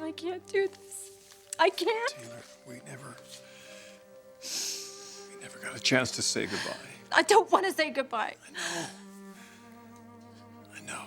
I can't do this. I can't. Taylor, we never got a chance to say goodbye. I don't want to say goodbye. I know. I know.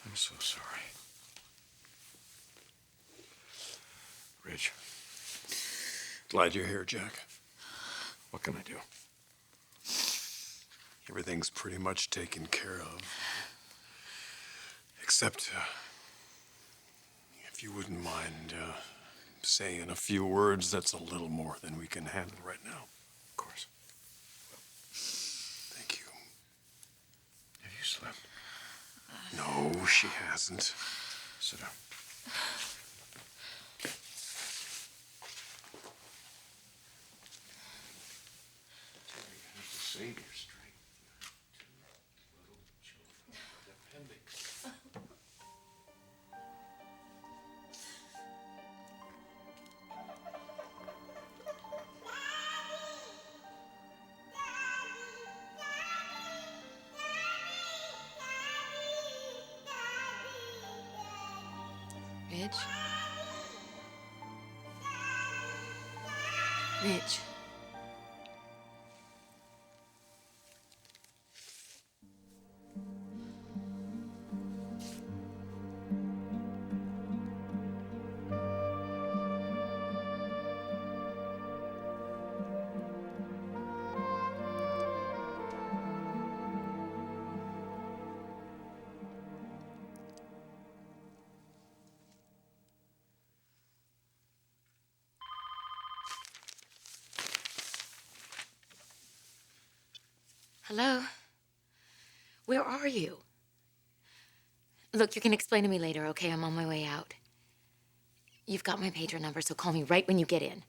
I'm so sorry. Rich. Glad you're here, Jack. What can I do? Everything's pretty much taken care of. Except, if you wouldn't mind saying a few words, that's a little more than we can handle right now. Of course. Thank you. Have you slept? No, she hasn't. Sit down. You have to save your strength. Two little children are depending. Rich? Rich? Hello? Where are you? Look, you can explain to me later, okay? I'm on my way out. You've got my pager number, so call me right when you get in.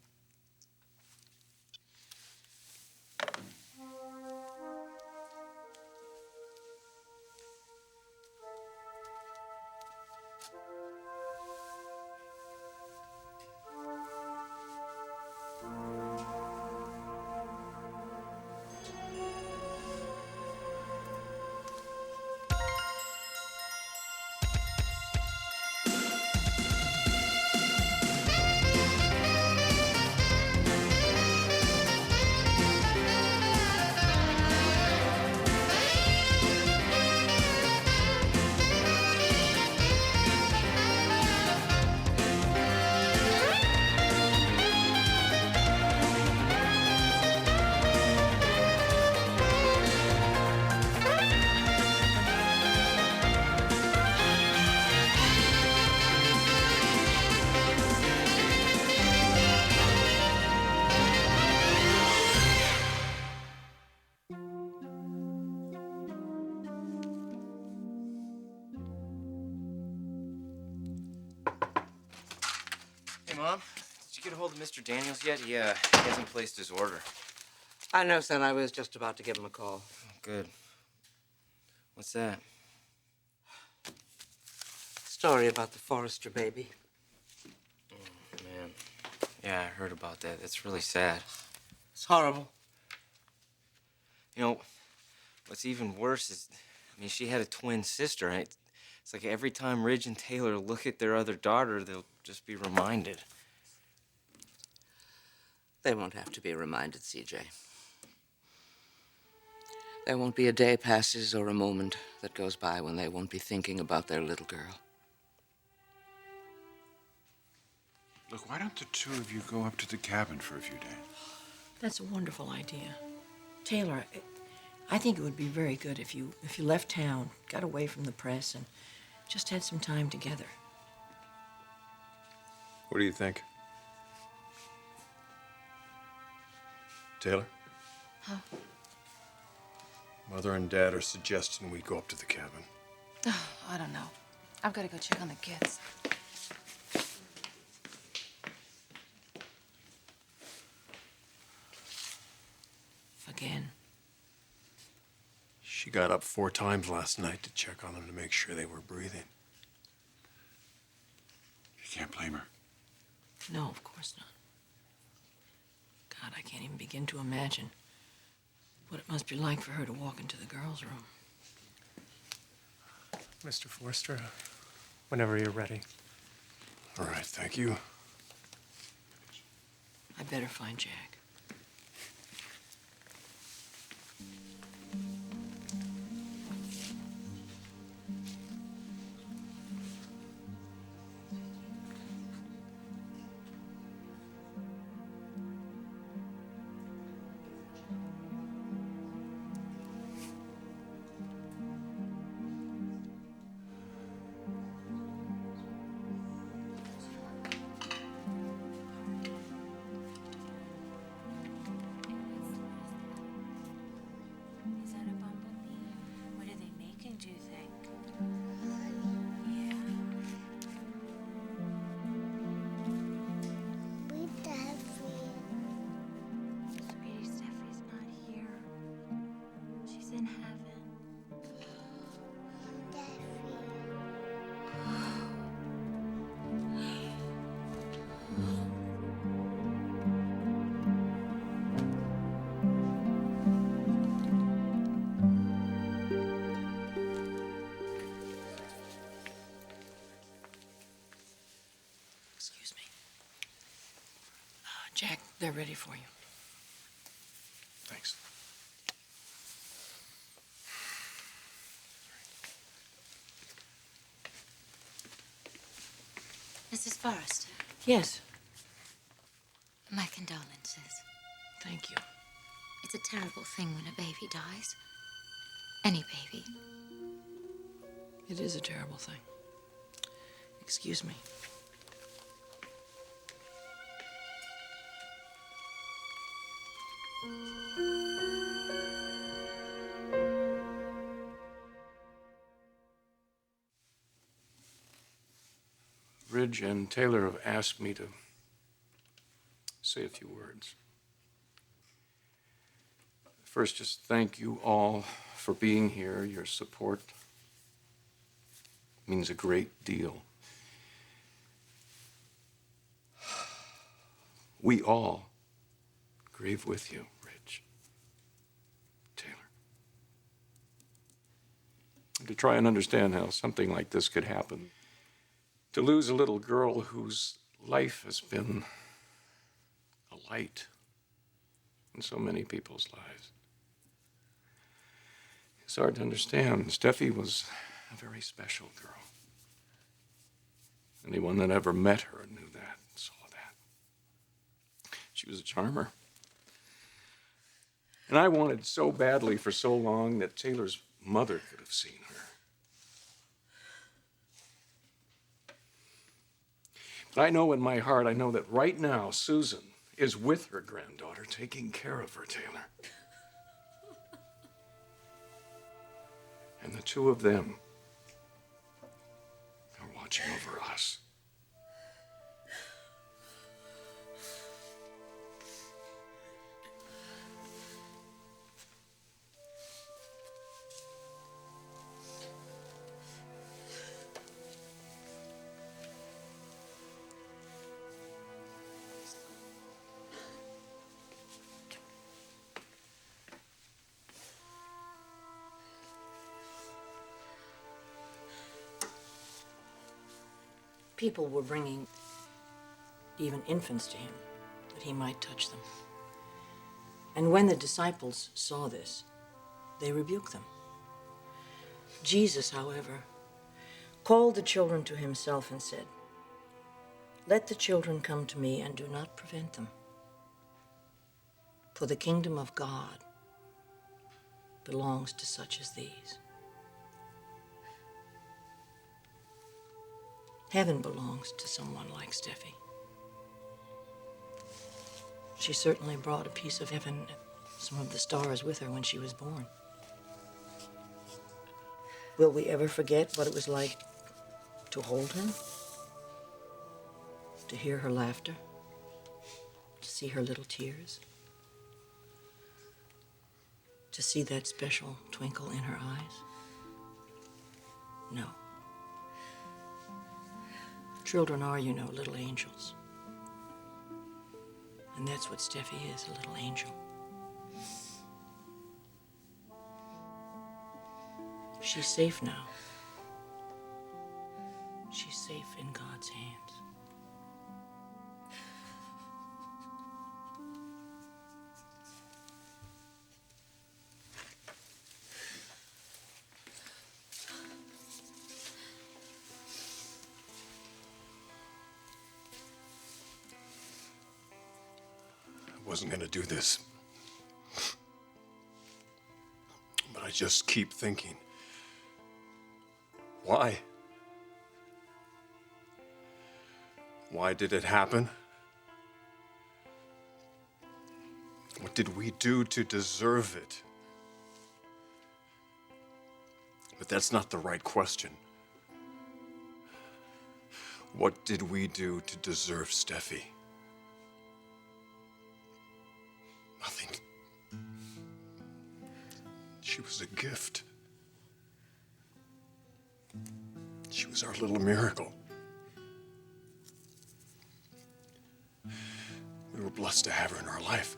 Hey, Mom, did you get a hold of Mr. Daniels yet? He hasn't placed his order. I know, son. I was just about to give him a call. Oh, good. What's that? Story about the Forrester baby. Oh, man. Yeah, I heard about that. That's really sad. It's horrible. You know, what's even worse is, I mean, she had a twin sister, right? It's like every time Ridge and Taylor look at their other daughter, they'll just be reminded. They won't have to be reminded, CJ. There won't be a day passes or a moment that goes by when they won't be thinking about their little girl. Look, why don't the two of you go up to the cabin for a few days? That's a wonderful idea. Taylor, I think it would be very good if you left town, got away from the press, and just had some time together. What do you think? Taylor? Huh? Mother and Dad are suggesting we go up to the cabin. Oh, I don't know. I've got to go check on the kids. Again. She got up 4 times last night to check on them to make sure they were breathing. You can't blame her. No, of course not. God, I can't even begin to imagine what it must be like for her to walk into the girls' room. Mr. Forster, whenever you're ready. All right, thank you. I better find Jack. Is that a bumblebee? What are they making, do you think? Yeah. Sweetie, Steffi's not here. She's in heaven. Excuse me. Jack, they're ready for you. Thanks. Mrs. Forrest, Yes, my condolences. thank you. It's a terrible thing when a baby dies. Any baby. It is a terrible thing. Excuse me. Ridge and Taylor have asked me to say a few words. First, just thank you all for being here. Your support means a great deal. We all grieve with you, Ridge, Taylor. And to try and understand how something like this could happen. To lose a little girl whose life has been a light in so many people's lives. It's hard to understand. Steffi was a very special girl. Anyone that ever met her knew that, saw that. She was a charmer. And I wanted so badly for so long that Taylor's mother could have seen her. But I know in my heart, I know that right now, Susan is with her granddaughter, taking care of her, Taylor. And the two of them are watching over us. People were bringing even infants to him, that he might touch them. And when the disciples saw this, they rebuked them. Jesus, however, called the children to himself and said, "Let the children come to me and do not prevent them, for the kingdom of God belongs to such as these." Heaven belongs to someone like Steffi. She certainly brought a piece of heaven, some of the stars with her when she was born. Will we ever forget what it was like to hold her? To hear her laughter? To see her little tears? To see that special twinkle in her eyes? No. Children are, you know, little angels. And that's what Steffi is, a little angel. She's safe now. She's safe in God's hands. I wasn't gonna do this. But I just keep thinking, why? Why did it happen? What did we do to deserve it? But that's not the right question. What did we do to deserve Steffi? Nothing. She was a gift. She was our little miracle. We were blessed to have her in our life.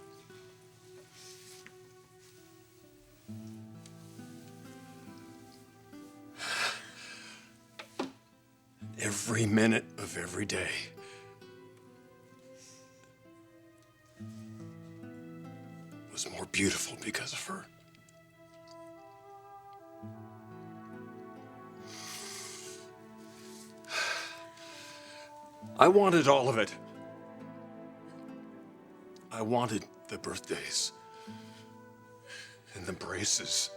Every minute of every day was more beautiful because of her. I wanted all of it. I wanted the birthdays and the braces.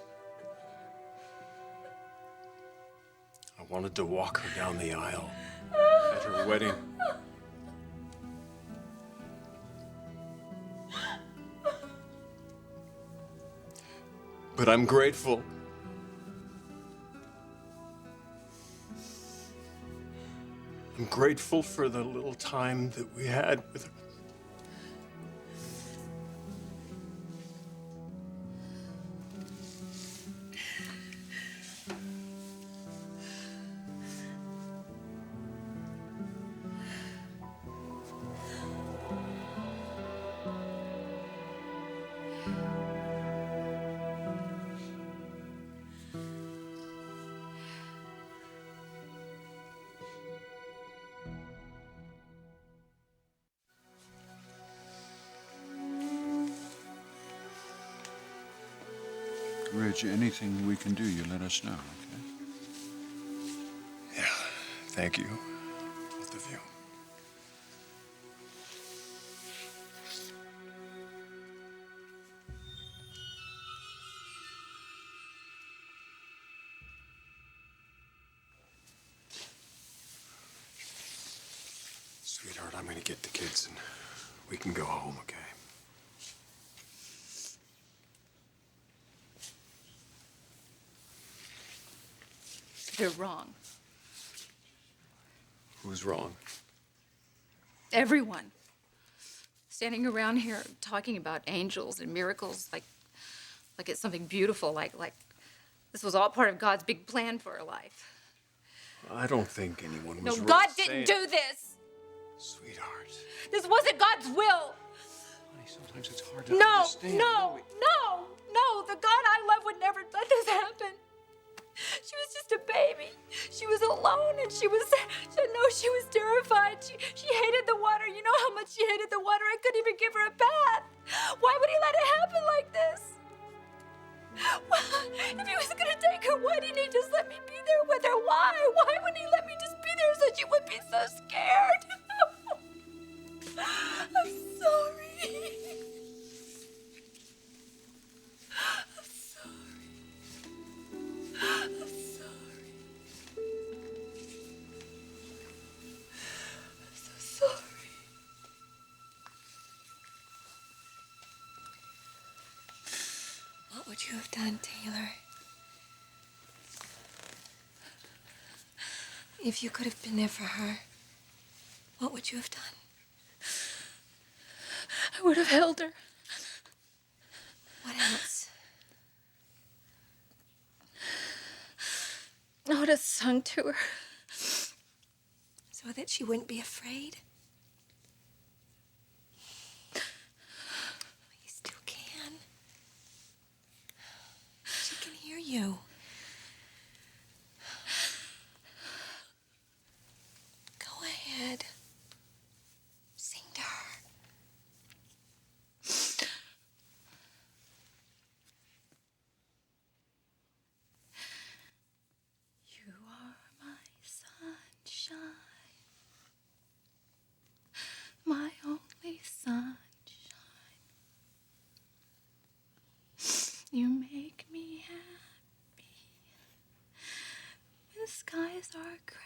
I wanted to walk her down the aisle at her wedding. But I'm grateful. I'm grateful for the little time that we had with her. Rich, anything we can do, you let us know, okay? Yeah, thank you, both of you. Sweetheart, I'm gonna get the kids and we can go home, okay? You're wrong. Who's wrong? Everyone. Standing around here talking about angels and miracles like it's something beautiful, like this was all part of God's big plan for our life. I don't think anyone was No, really God saying... didn't do this. Sweetheart. This wasn't God's will. Honey, sometimes it's hard to No, understand. no. The God I love would never let this happen. She was just a baby. She was alone, and she was terrified. She hated the water. You know how much she hated the water. I couldn't even give her a bath. Why would he let it happen like this? Well, if he was going to take her, why didn't he just let me be there with her? Why? Why wouldn't he let me just be there so she wouldn't be so scared? I'm sorry. I'm sorry. I'm so sorry. What would you have done, Taylor? If you could have been there for her, what would you have done? I would have held her. What else? I would have sung to her. So that she wouldn't be afraid? You still can. She can hear you. Go ahead. Sing to her. You are my sunshine, my only sunshine. You make me happy when skies are gray.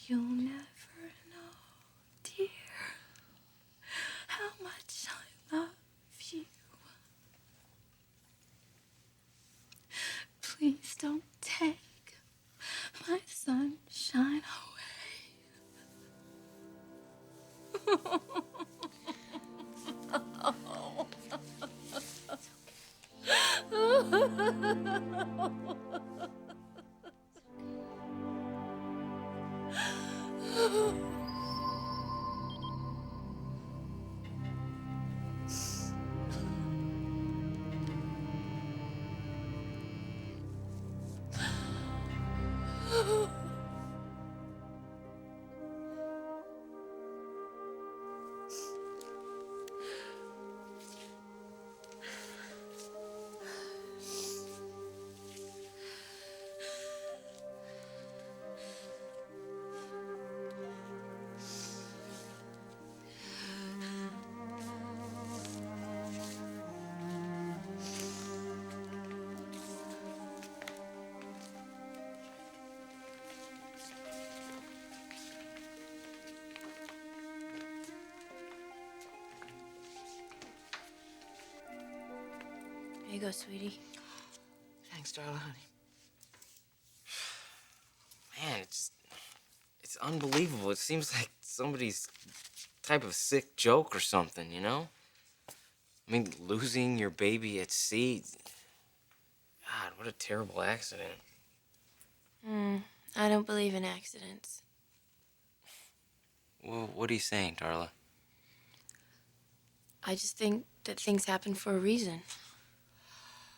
You'll never know, dear, how much I love you. Please don't take my sunshine away. Here you go, sweetie. Thanks, darling, honey. Man, it's unbelievable. It seems like somebody's type of sick joke or something, you know? I mean, losing your baby at sea. God, what a terrible accident. I don't believe in accidents. Well, what are you saying, Darla? I just think that things happen for a reason.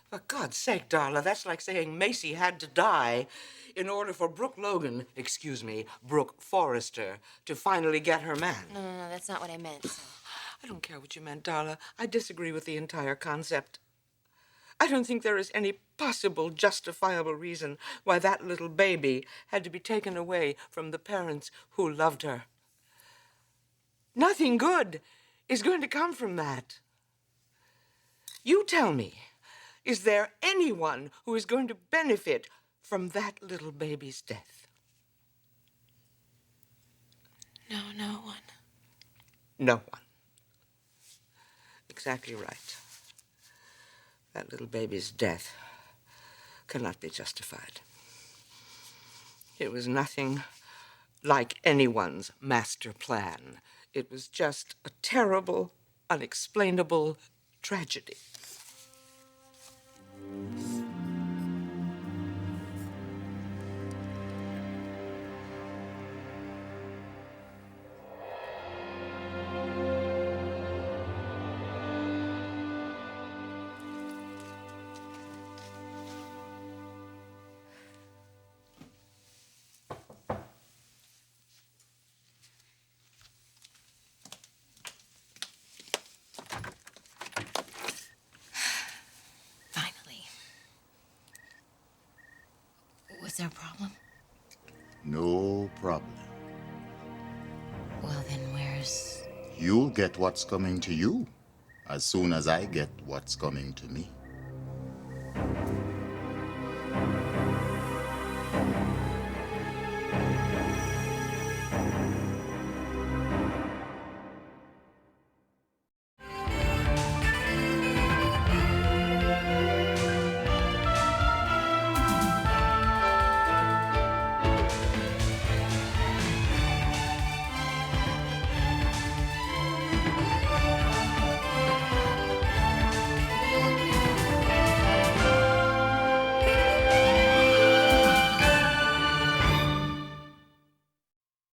For God's sake, Darla, that's like saying Macy had to die in order for Brooke Forrester, to finally get her man. No, that's not what I meant. So. I don't care what you meant, Darla. I disagree with the entire concept. I don't think there is any possible justifiable reason why that little baby had to be taken away from the parents who loved her. Nothing good is going to come from that. You tell me, is there anyone who is going to benefit from that little baby's death? No, no one. No one. Exactly right. That little baby's death cannot be justified. It was nothing like anyone's master plan. It was just a terrible, unexplainable tragedy. Was there a problem? No problem. Well, then where's... You'll get what's coming to you as soon as I get what's coming to me.